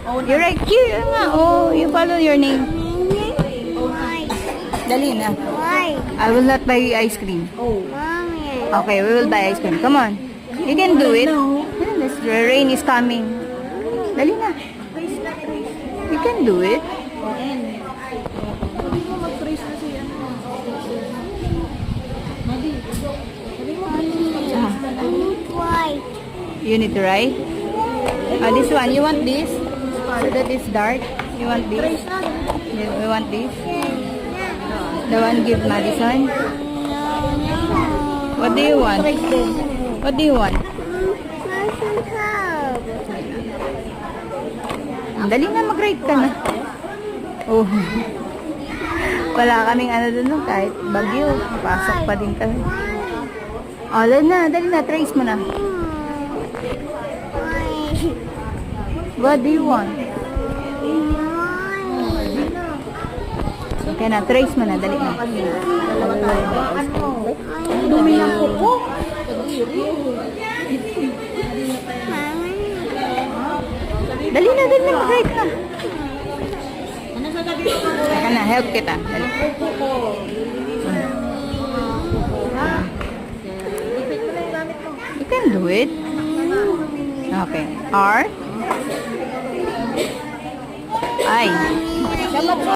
You're right here nga. Oh, you follow your name. Why? Dali na. Why? I will not buy ice cream. Mommy. Okay, we will buy ice cream. Come on. You can do it. The rain is coming. Dali na. You can do it. I need white. You need to write. This one. You want this? So that is dark. You want this? You want this? The one give Madison. What do you want? What do you want? Dali na, mag-write ka na. Oh. Wala kaming ano dun, no? Kahit bagyo. Pasok pa din kami. Ala na, dali na, trace mo na. What do you want? Okay na, trace mo na, dali na. Dumi ng kuko. Dali na, mag-write na. Teka na, help kita. Dali. You can do it. Okay. R. I.